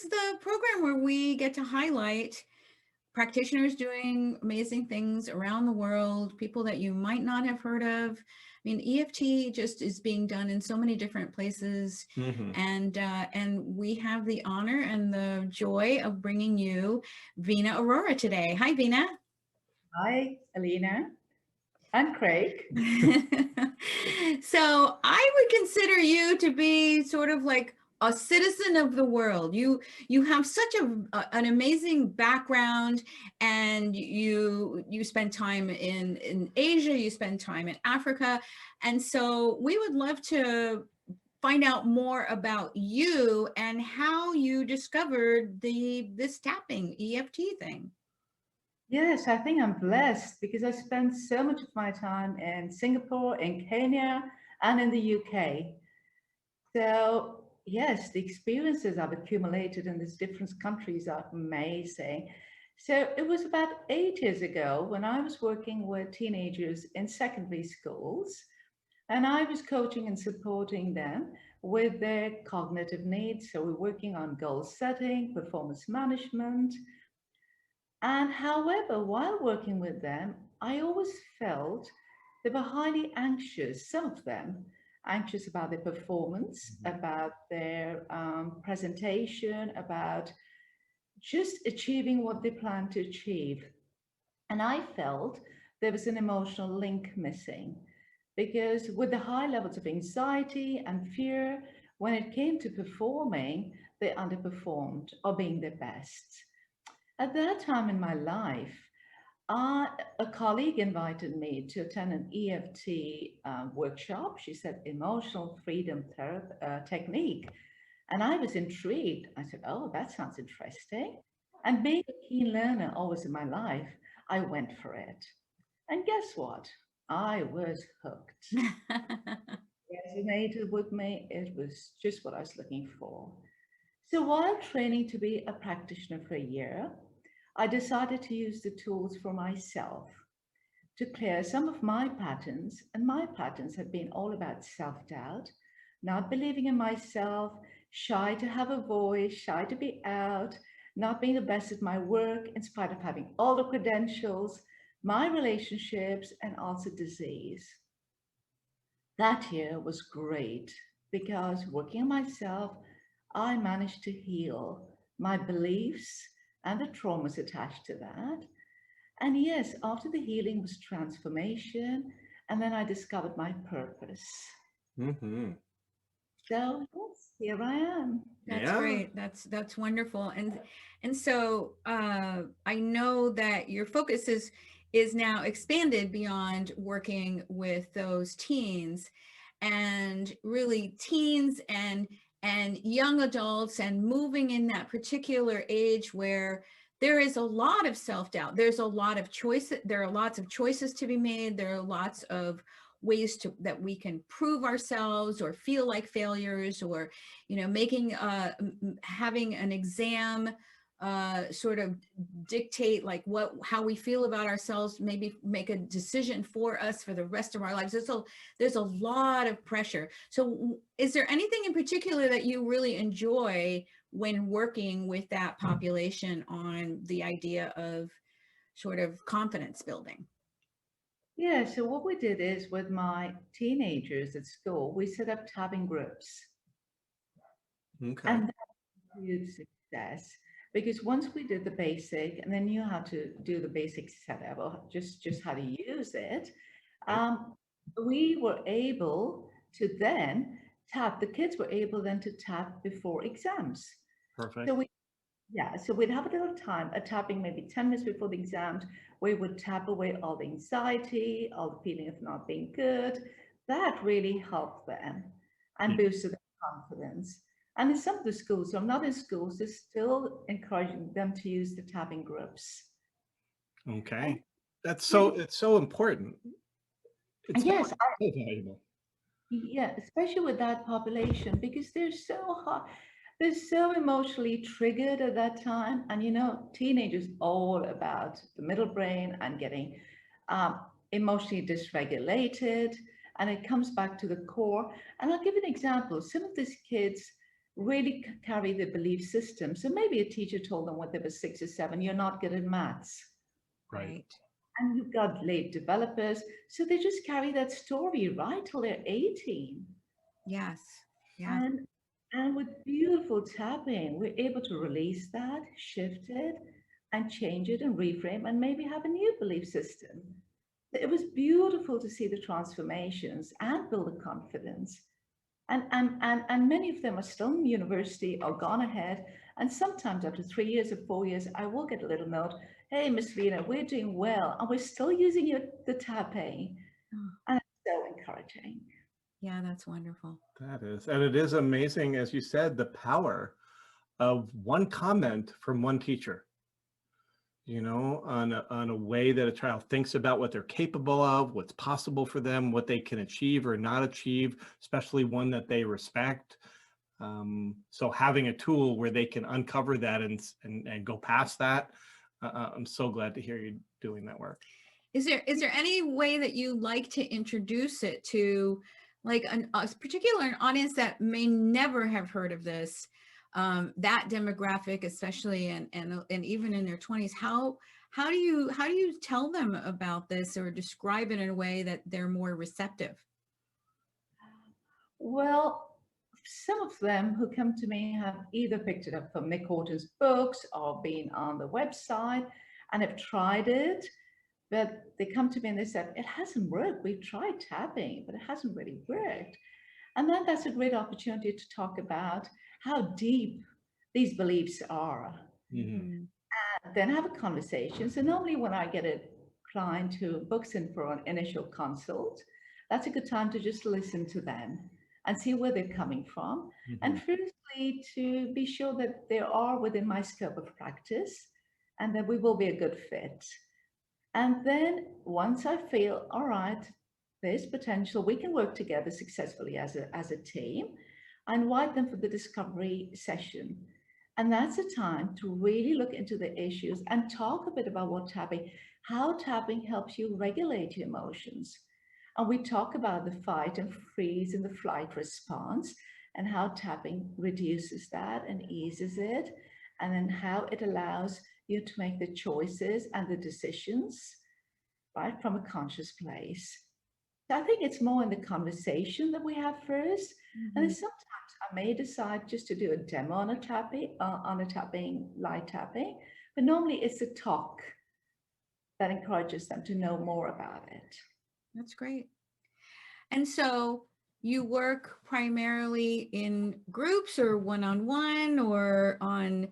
is the program where we get to highlight practitioners doing amazing things around the world, people that you might not have heard of. I mean, EFT just is being done in so many different places, Hmm. and we have the honor and the joy of bringing you Veena Arora today. Hi, Veena. Hi, Alina and Craig. So I would consider you to be sort of like a citizen of the world. You have such an amazing background, and you spend time in Asia, you spend time in Africa, and so we would love to find out more about you and how you discovered this tapping EFT thing. Yes, I think I'm blessed because I spent so much of my time in Singapore, in Kenya, and in the UK. So, yes, the experiences I've accumulated in these different countries are amazing. So, it was about 8 years ago when I was working with teenagers in secondary schools, and I was coaching and supporting them with their cognitive needs. So, we're working on goal setting, performance management. And however, while working with them, I always felt they were highly anxious, some of them anxious about their performance, about their presentation, about just achieving what they plan to achieve. And I felt there was an emotional link missing because with the high levels of anxiety and fear, when it came to performing, they underperformed or being their best. At that time in my life, a colleague invited me to attend an EFT workshop. She said emotional freedom technique. And I was intrigued. I said, oh, that sounds interesting. And being a keen learner always in my life, I went for it. And guess what? I was hooked. Resonated with me. It was just what I was looking for. So while training to be a practitioner for a year, I decided to use the tools for myself to clear some of my patterns. And my patterns have been all about self doubt, not believing in myself, shy to have a voice, shy to be out, not being the best at my work in spite of having all the credentials, my relationships, and also disease. That year was great because working on myself, I managed to heal my beliefs and the traumas attached to that. And yes, after the healing was transformation, and then I discovered my purpose. Hmm. So, yes, here I am. That's Yeah. great. That's wonderful. And so I know that your focus is now expanded beyond working with those teens, and really teens and young adults, and moving in that particular age where there is a lot of self-doubt. There's a lot of choice. There are lots of choices to be made. There are lots of ways to that we can prove ourselves or feel like failures, or making having an exam sort of dictate like how we feel about ourselves, maybe make a decision for us for the rest of our lives. There's a lot of pressure. So is there anything in particular that you really enjoy when working with that population on the idea of sort of confidence building? Yeah, so what we did is with my teenagers at school, we set up tabbing groups. Okay. And that was a huge success because once we did the basic and then knew how to do the basic setup or just how to use it, Right. um, we were able to then tap, the kids were able then to tap before exams. So Perfect. we, yeah, so we'd have a little time, a tapping maybe 10 minutes before the exams, where we would tap away all the anxiety, all the feeling of not being good. That really helped them and Yeah. boosted their confidence. And in some of the schools, so I'm not in schools, they're still encouraging them to use the tapping groups. And Okay. yeah, It's so important. It's so, yes, so valuable. yeah, especially with that population because they're so hot, they're so emotionally triggered at that time. And teenagers all about the middle brain and getting um, emotionally dysregulated. And it comes back to the core. And I'll give an example. Some of these kids really carry the belief system. So maybe a teacher told them when they were 6 or 7, you're not good at maths. Right. And you've got late developers. So they just carry that story right till they're 18. Yes. Yeah. And with beautiful tapping, we're able to release that, shift it, and change it and reframe and maybe have a new belief system. It was beautiful to see the transformations and build the confidence. And many of them are still in university or gone ahead. And sometimes after 3 years or 4 years, I will get a little note, hey, Miss Veena, we're doing well. And we're still using the tapping. Oh. And it's so encouraging. Yeah, that's wonderful. That is, and it is amazing, as you said, the power of one comment from one teacher, you know, on a way that a child thinks about what they're capable of, what's possible for them, what they can achieve or not achieve, especially one that they respect. So having a tool where they can uncover that and go past that, I'm so glad to hear you doing that work. Is there any way that you like to introduce it to like a particular audience that may never have heard of this, that demographic, especially and even in their 20s? How do you tell them about this or describe it in a way that they're more receptive? Well, some of them who come to me have either picked it up from Nick Horton's books or been on the website and have tried it, but they come to me and they said, it hasn't worked. We've tried tapping, but it hasn't really worked. And then that's a great opportunity to talk about how deep these beliefs are. Mm-hmm. And then have a conversation. So normally when I get a client who books in for an initial consult, that's a good time to just listen to them and see where they're coming from. Mm-hmm. And firstly, to be sure that they are within my scope of practice and that we will be a good fit. And then once I feel, all right, there's potential, we can work together successfully as a team, I invite them for the discovery session. And that's a time to really look into the issues and talk a bit about how tapping helps you regulate your emotions. And we talk about the fight and freeze and the flight response and how tapping reduces that and eases it, and then how it allows you to make the choices and the decisions, right, from a conscious place. So I think it's more in the conversation that we have first. Mm-hmm. And then sometimes I may decide just to do a demo on light tapping, but normally it's a talk that encourages them to know more about it. That's great. And so you work primarily in groups or one-on-one or on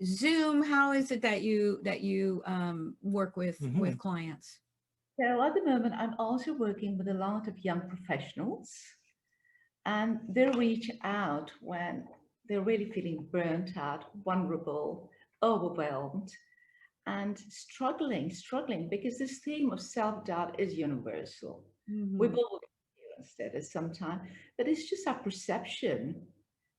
Zoom? How is it that you work with clients? So at the moment, I'm also working with a lot of young professionals, and they reach out when they're really feeling burnt out, vulnerable, overwhelmed, and struggling because this theme of self-doubt is universal. Mm-hmm. We've all experienced it at some time, but it's just our perception.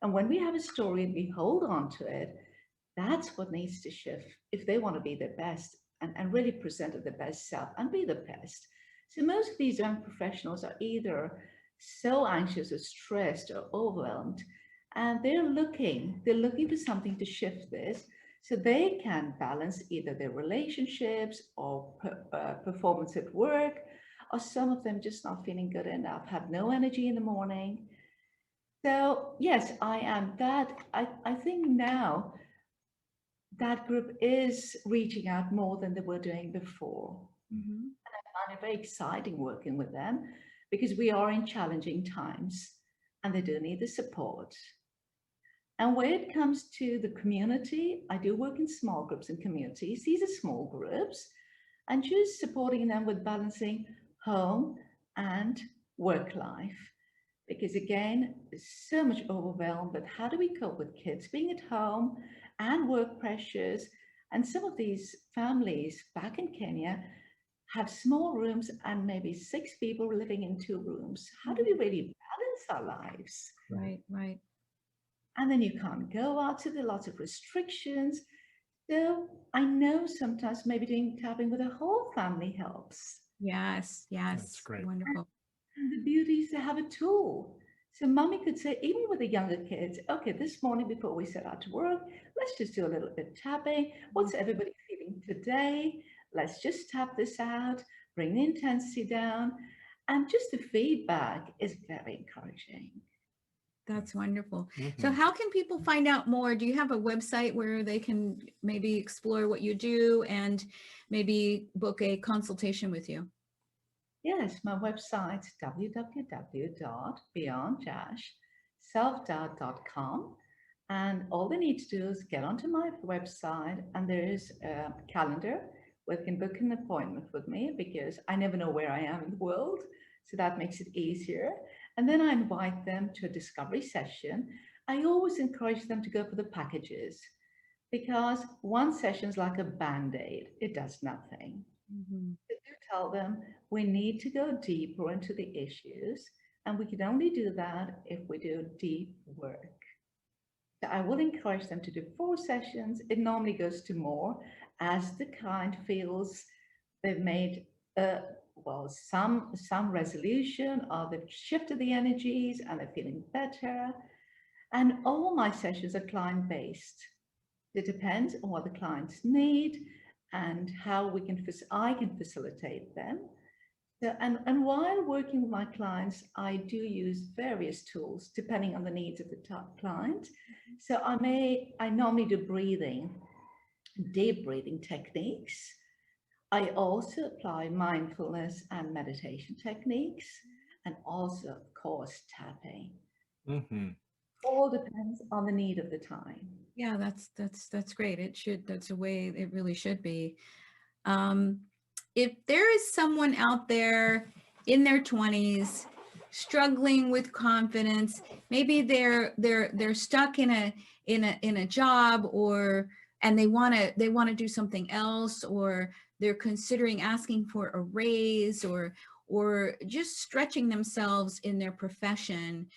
And when we have a story and we hold on to it, that's what needs to shift if they want to be their best and really present their best self and be the best. So most of these young professionals are either so anxious or stressed or overwhelmed, and they're looking for something to shift this so they can balance either their relationships or performance at work, or some of them just not feeling good enough, have no energy in the morning. So yes, I am that. I think now that group is reaching out more than they were doing before. Mm-hmm. And I find it very exciting working with them because we are in challenging times and they do need the support. And when it comes to the community, I do work in small groups and communities. These are small groups, and just supporting them with balancing home and work life. Because again, there's so much overwhelm, but how do we cope with kids being at home and work pressures? And some of these families back in Kenya have small rooms and maybe 6 people living in 2 rooms. How do we really balance our lives? Right, right. And then you can't go out, so there are lots of restrictions. So I know sometimes maybe doing tapping with a whole family helps. Yes, yes. That's great. Wonderful. And the beauty is to have a tool. So mommy could say, even with the younger kids, okay, this morning before we set out to work, let's just do a little bit of tapping. What's everybody feeling today? Let's just tap this out, bring the intensity down. And just the feedback is very encouraging. That's wonderful. So Mhm. how can people find out more? Do you have a website where they can maybe explore what you do and maybe book a consultation with you? Yes, my website's www.beyond-selfdoubt.com. And all they need to do is get onto my website, and there is a calendar where they can book an appointment with me, because I never know where I am in the world. So that makes it easier. And then I invite them to a discovery session. I always encourage them to go for the packages, because one session is like a band-aid. It does nothing. Mhm. I do tell them we need to go deeper into the issues, and we can only do that if we do deep work. So I will encourage them to do 4 sessions. It normally goes to more as the client feels they've made some resolution, or they've shifted the energies and they're feeling better. And all my sessions are client based. It depends on what the clients need and how I can facilitate them. So, and while working with my clients, I do use various tools depending on the needs of the client. So I normally do deep breathing techniques. I also apply mindfulness and meditation techniques, and also, of course, tapping. Mhm. All depends on the need of the time. Yeah, that's great. That's a way it really should be. Um, if there is someone out there in their 20s struggling with confidence, maybe they're stuck in a job, or and they want to do something else, or they're considering asking for a raise, or just stretching themselves in their profession,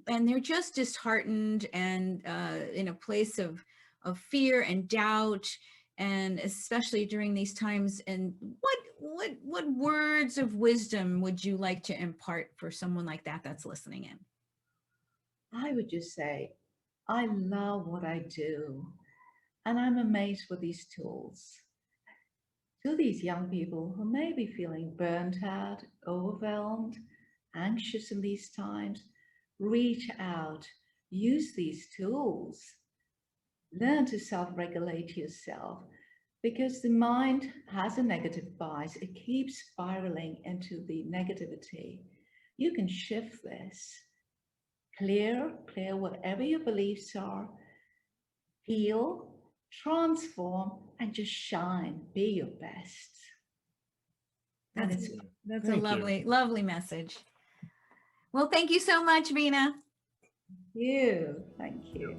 and they're just disheartened and in a place of fear and doubt, and especially during these times. And what words of wisdom would you like to impart for someone like that that's listening in? I would just say, I love what I do, and I'm amazed with these tools. To these young people who may be feeling burnt out, overwhelmed, anxious in these times, reach out, use these tools, learn to self-regulate yourself, because the mind has a negative bias. It keeps spiraling into the negativity. You can shift this, clear whatever your beliefs are, heal, transform, and just shine. Be your best. And That's it's that's a Thank you. lovely message. Well, thank you so much, Veena. you. Thank you.